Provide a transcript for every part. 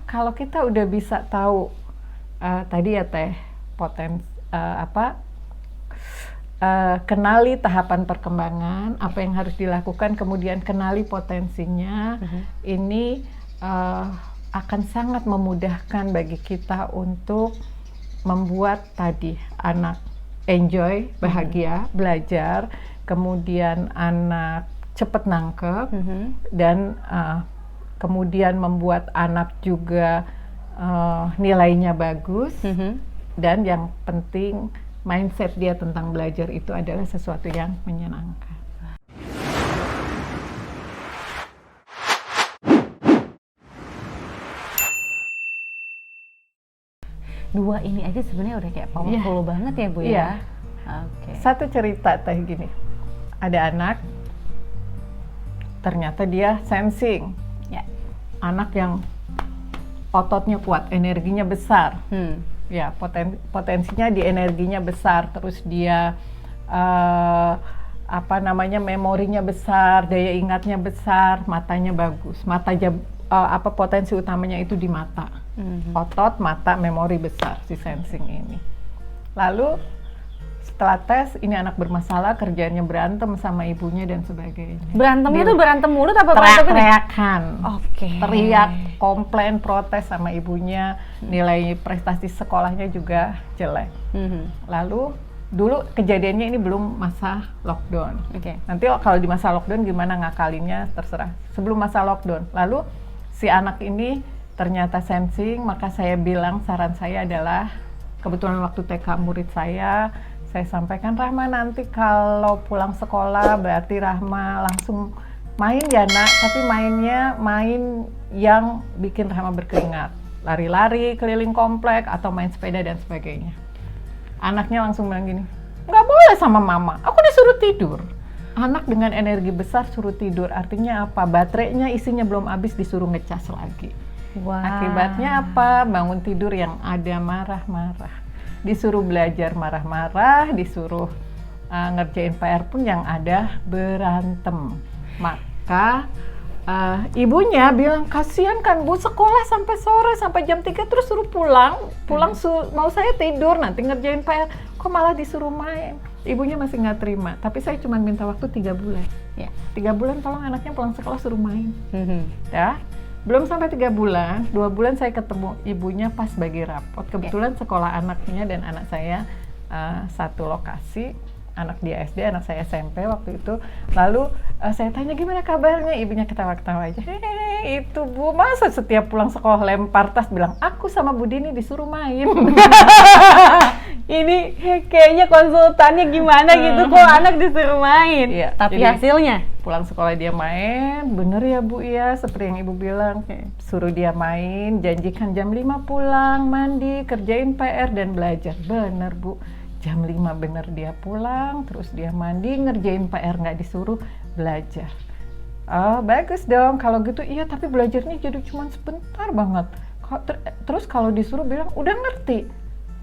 kalau kita udah bisa tahu tadi ya Teh, kenali tahapan perkembangan, apa yang harus dilakukan, kemudian kenali potensinya, ini akan sangat memudahkan bagi kita untuk membuat tadi anak enjoy, bahagia, belajar, kemudian anak cepat nangkep, dan kemudian membuat anak juga nilainya bagus, dan yang penting mindset dia tentang belajar itu adalah sesuatu yang menyenangkan. Dua ini aja sebenarnya udah kayak powerful banget ya Bu ya. Okay. Satu cerita Teh gini, ada anak ternyata dia sensing, anak yang ototnya kuat, energinya besar, ya potensinya di energinya besar, terus dia memorinya besar, daya ingatnya besar, matanya bagus, potensi utamanya itu di mata, otot, mata, memori besar si sensing ini. Lalu setelah tes, ini anak bermasalah, kerjaannya berantem sama ibunya dan sebagainya. Berantemnya tuh berantem mulut apa berantem teriak-teriakan? Oke. Teriak, komplain, protes sama ibunya, nilai prestasi sekolahnya juga jelek. Lalu dulu kejadiannya ini belum masa lockdown. Nanti kalau di masa lockdown gimana ngakalinnya terserah. Sebelum masa lockdown, lalu si anak ini ternyata sensing, maka saya bilang saran saya adalah, kebetulan waktu TK murid saya sampaikan, Rahma nanti kalau pulang sekolah berarti Rahma langsung main ya nak, tapi mainnya main yang bikin Rahma berkeringat, lari-lari keliling komplek atau main sepeda dan sebagainya. Anaknya langsung bilang gini, nggak boleh sama mama, aku disuruh tidur. Anak dengan energi besar suruh tidur, artinya apa? Baterainya isinya belum habis, disuruh ngecas lagi. Akibatnya apa? Bangun tidur yang ada marah-marah. Disuruh belajar marah-marah, disuruh ngerjain PR pun yang ada berantem. Maka ibunya bilang, kasihan kan Bu, sekolah sampai sore, sampai jam 3 terus suruh pulang mau saya tidur, nanti ngerjain PR, kok malah disuruh main. Ibunya masih nggak terima, tapi saya cuma minta waktu 3 bulan. 3 bulan tolong anaknya pulang sekolah suruh main. Ya. Belum sampai 3 bulan, 2 bulan saya ketemu ibunya pas bagi rapot. Kebetulan sekolah anaknya dan anak saya satu lokasi, anak dia SD, anak saya SMP waktu itu. Lalu saya tanya gimana kabarnya, ibunya ketawa-ketawa aja. Itu Bu, masa setiap pulang sekolah lempar tas bilang, aku sama Bu Dini disuruh main. Ini kayaknya konsultannya gimana gitu, kok anak disuruh main. Tapi hasilnya pulang sekolah dia main, bener ya Bu ya, seperti yang Ibu bilang, suruh dia main, janjikan jam 5 pulang, mandi, kerjain PR dan belajar. Bener Bu, jam 5 bener dia pulang, terus dia mandi, ngerjain PR, nggak disuruh belajar. Oh bagus dong, kalau gitu iya, tapi belajarnya jadi cuma sebentar banget. Terus kalau disuruh bilang, udah ngerti.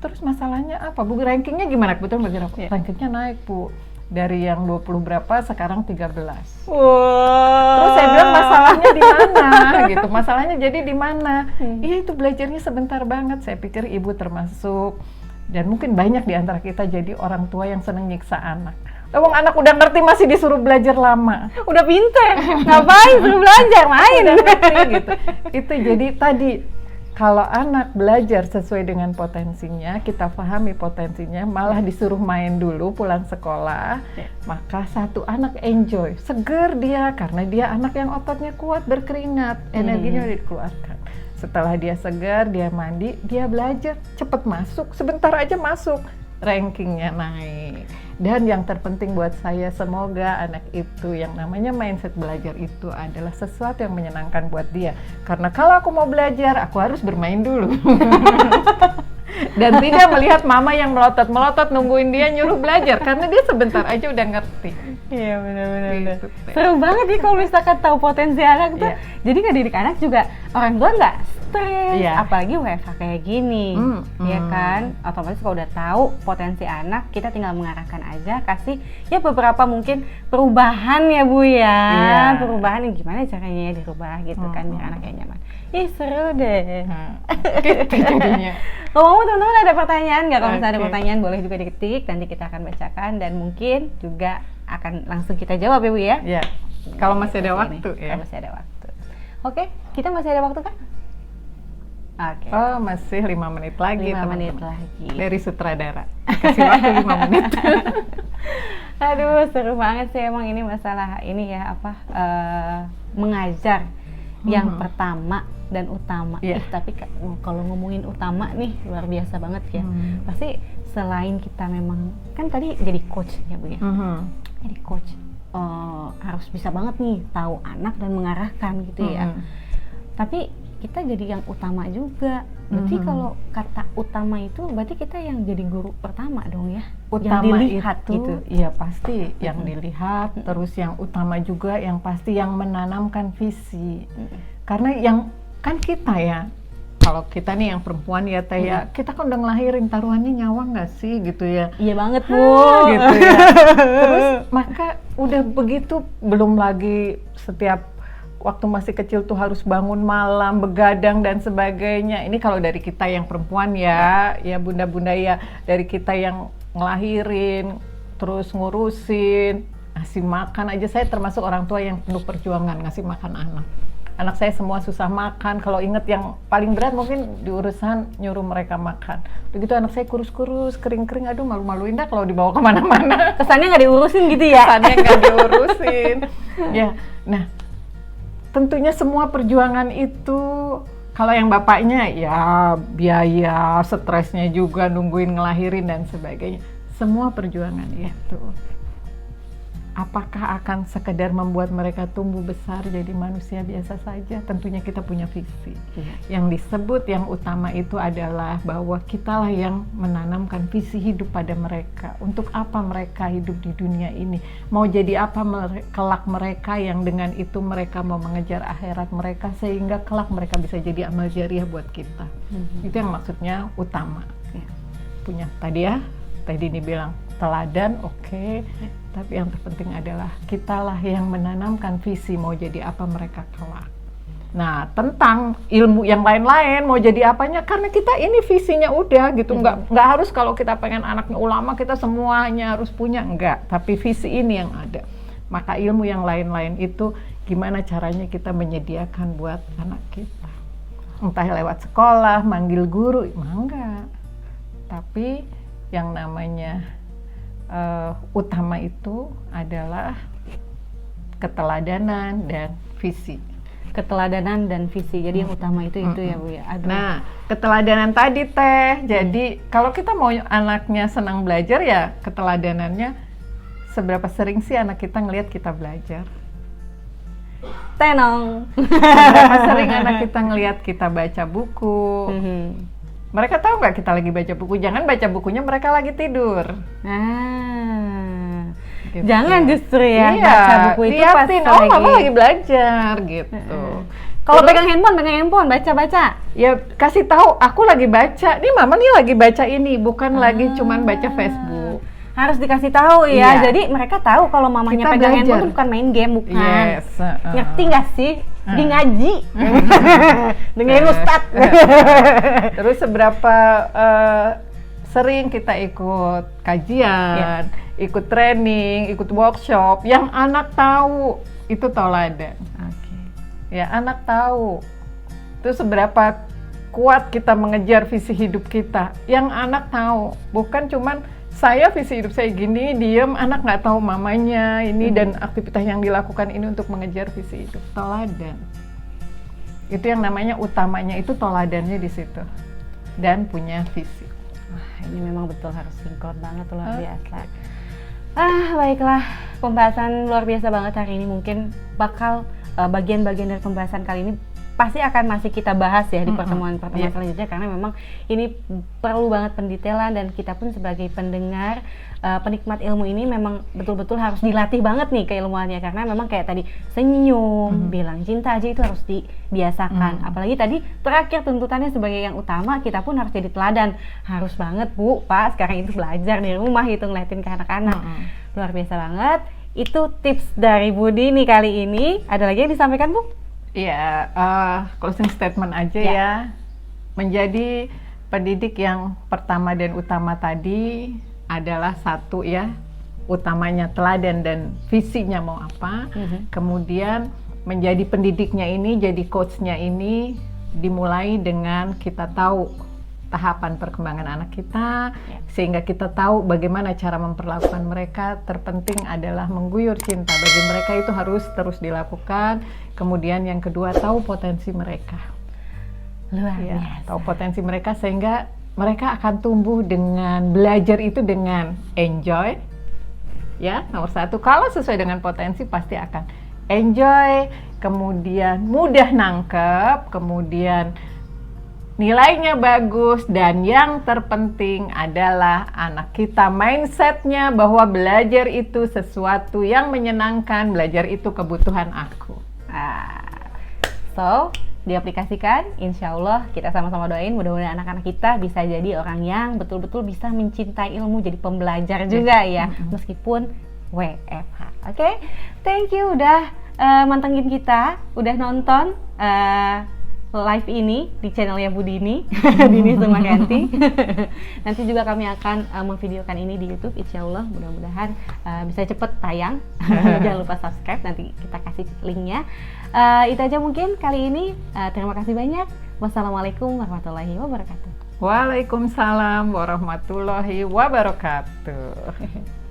Terus masalahnya apa Bu? Rankingnya gimana? Kebetulan belajar aku, rankingnya naik Bu. Dari yang 20 berapa, sekarang 13. Terus saya bilang masalahnya di mana gitu. Masalahnya jadi di mana? Iya itu belajarnya sebentar banget. Saya pikir ibu termasuk, dan mungkin banyak di antara kita jadi orang tua yang seneng nyiksa anak. Wong anak udah ngerti masih disuruh belajar lama. Udah pinter, ngapain suruh belajar, main. Udah ngerti gitu. Itu jadi tadi, kalau anak belajar sesuai dengan potensinya, kita pahami potensinya, malah disuruh main dulu pulang sekolah, maka satu anak enjoy, seger dia, karena dia anak yang ototnya kuat, berkeringat, energinya dikeluarkan. Setelah dia segar, dia mandi, dia belajar, cepet masuk, sebentar aja masuk, rankingnya naik. Dan yang terpenting buat saya, semoga anak itu yang namanya mindset belajar itu adalah sesuatu yang menyenangkan buat dia. Karena kalau aku mau belajar, aku harus bermain dulu. Dan tidak melihat mama yang melotot-melotot nungguin dia nyuruh belajar, karena dia sebentar aja udah ngerti. Iya benar-benar. Seru banget nih kalau misalkan tahu potensi anak tuh. Jadi ngedidik anak juga orang tua nggak stres, apalagi WFH kayak gini, ya kan? Otomatis kalau udah tahu potensi anak, kita tinggal mengarahkan aja, kasih ya beberapa mungkin perubahan ya Bu ya, perubahan gimana caranya ya dirubah gitu kan biar anaknya nyaman. Ih seru deh. Gitu jadinya. Ngomong teman-teman ada pertanyaan nggak? Kalau misalnya ada pertanyaan boleh juga diketik, nanti kita akan bacakan dan mungkin juga akan langsung kita jawab ya Bu ya. Iya. Kalau masih ada waktu ya. Kalau masih ada waktu. Oke, kita masih ada waktu kan? Oke. Oh, masih 5 menit lagi. 5 menit lagi. Dari sutradara. Kasih waktu 5 menit. Aduh, seru banget sih emang ini masalah ini ya mengajar yang pertama dan utama. Tapi kalau ngomongin utama nih luar biasa banget ya. Pasti selain kita memang kan tadi jadi coach ya Bu ya. Jadi coach harus bisa banget nih tahu anak dan mengarahkan gitu ya. Tapi kita jadi yang utama juga. Berarti kalau kata utama itu berarti kita yang jadi guru pertama dong ya. Utama yang dilihat itu, gitu. Iya pasti yang dilihat. Terus yang utama juga yang pasti yang menanamkan visi. Karena yang kan kita ya. Kalau kita nih yang perempuan ya Teh ya, kita kan udah ngelahirin taruhannya nyawa nggak sih gitu ya? Iya banget Bu. Gitu ya. Terus maka udah begitu belum lagi setiap waktu masih kecil tuh harus bangun malam, begadang dan sebagainya. Ini kalau dari kita yang perempuan ya bunda-bunda ya, dari kita yang ngelahirin, terus ngurusin, ngasih makan aja. Saya termasuk orang tua yang penuh perjuangan ngasih makan anak. Anak saya semua susah makan, kalau inget yang paling berat mungkin di urusan nyuruh mereka makan. Begitu anak saya kurus-kurus, kering-kering, aduh malu-maluin dah kalau dibawa kemana-mana. Kesannya nggak diurusin gitu ya? Kesannya nggak diurusin. Ya, nah tentunya semua perjuangan itu, kalau yang bapaknya ya biaya, stresnya juga nungguin ngelahirin dan sebagainya. Semua perjuangan itu. Apakah akan sekedar membuat mereka tumbuh besar jadi manusia biasa saja? Tentunya kita punya visi. Yang disebut yang utama itu adalah bahwa kitalah yang menanamkan visi hidup pada mereka. Untuk apa mereka hidup di dunia ini? Mau jadi apa kelak mereka yang dengan itu mereka mau mengejar akhirat mereka sehingga kelak mereka bisa jadi amal jariah buat kita. Itu yang maksudnya utama. Punya tadi ya, tadi Dini bilang teladan, oke. Tapi yang terpenting adalah kitalah yang menanamkan visi mau jadi apa mereka kelak. Nah, tentang ilmu yang lain-lain mau jadi apanya, karena kita ini visinya udah gitu. Nggak harus kalau kita pengen anaknya ulama kita semuanya harus punya, enggak. Tapi visi ini yang ada. Maka ilmu yang lain-lain itu gimana caranya kita menyediakan buat anak kita. Entah lewat sekolah, manggil guru, enggak. Tapi yang namanya utama itu adalah keteladanan dan visi. Keteladanan dan visi. Jadi yang utama itu ya Bu ya. Nah, keteladanan tadi Teh. Jadi kalau kita mau anaknya senang belajar ya keteladanan seberapa sering sih anak kita ngelihat kita belajar? Tenong. Seberapa sering anak kita ngelihat kita baca buku? Mereka tahu nggak kita lagi baca buku? Jangan baca bukunya mereka lagi tidur. Gitu. Jangan justru ya baca buku itu liatin, pas mama lagi belajar gitu. Kalau pegang handphone, baca-baca. Ya kasih tahu, aku lagi baca. Nih mama nih lagi baca ini, bukan lagi cuman baca Facebook. Harus dikasih tahu ya. Jadi mereka tahu kalau mamanya kita pegang handphone itu bukan main game, bukan. Ngerti nggak sih? Di ngaji. Dengerin Ustadz. Terus seberapa sering kita ikut kajian, ikut training, ikut workshop, yang anak tahu itu teladan. Ya anak tahu. Terus seberapa kuat kita mengejar visi hidup kita, yang anak tahu. Bukan cuman saya visi hidup saya gini, diem, anak nggak tahu mamanya ini dan aktivitas yang dilakukan ini untuk mengejar visi hidup. Teladan. Itu yang namanya utamanya itu teladannya di situ. Dan punya visi. Wah, ini memang betul harus sinkron banget, luar biasa. Baiklah, pembahasan luar biasa banget hari ini. Mungkin bakal bagian-bagian dari pembahasan kali ini pasti akan masih kita bahas ya di pertemuan-pertemuan selanjutnya, karena memang ini perlu banget pendetailan, dan kita pun sebagai pendengar, penikmat ilmu ini memang betul-betul harus dilatih banget nih keilmuannya, karena memang kayak tadi senyum, bilang cinta aja itu harus dibiasakan. Apalagi tadi terakhir tuntutannya sebagai yang utama, kita pun harus jadi teladan. Harus banget Bu, Pak, sekarang itu belajar di rumah gitu, ngeliatin ke anak-anak. Luar biasa banget. Itu tips dari Budi nih kali ini. Ada lagi yang disampaikan Bu? Iya, closing statement aja ya. Menjadi pendidik yang pertama dan utama tadi adalah satu ya, utamanya teladan dan visinya mau apa. Kemudian menjadi pendidiknya ini, jadi coachnya ini dimulai dengan kita tahu tahapan perkembangan anak kita, sehingga kita tahu bagaimana cara memperlakukan mereka. Terpenting adalah mengguyur cinta bagi mereka, itu harus terus dilakukan. Kemudian yang kedua, tahu potensi mereka. Luar biasa. Tahu potensi mereka sehingga mereka akan tumbuh dengan belajar itu dengan enjoy. Ya, nomor satu, kalau sesuai dengan potensi pasti akan enjoy, kemudian mudah nangkep, kemudian nilainya bagus, dan yang terpenting adalah anak kita mindsetnya bahwa belajar itu sesuatu yang menyenangkan, belajar itu kebutuhan aku. So, diaplikasikan, insya Allah kita sama-sama doain mudah-mudahan anak-anak kita bisa jadi orang yang betul-betul bisa mencintai ilmu, jadi pembelajar juga ya, meskipun WFH. Oke? Thank you udah mantengin kita, udah nonton live ini di channelnya Budini, Dini Sumaganti. Nanti juga kami akan memvideokan ini di YouTube, insya Allah mudah-mudahan bisa cepet tayang. Jangan lupa subscribe, nanti kita kasih linknya. Itu aja mungkin kali ini. Terima kasih banyak. Wassalamualaikum warahmatullahi wabarakatuh. Waalaikumsalam warahmatullahi wabarakatuh.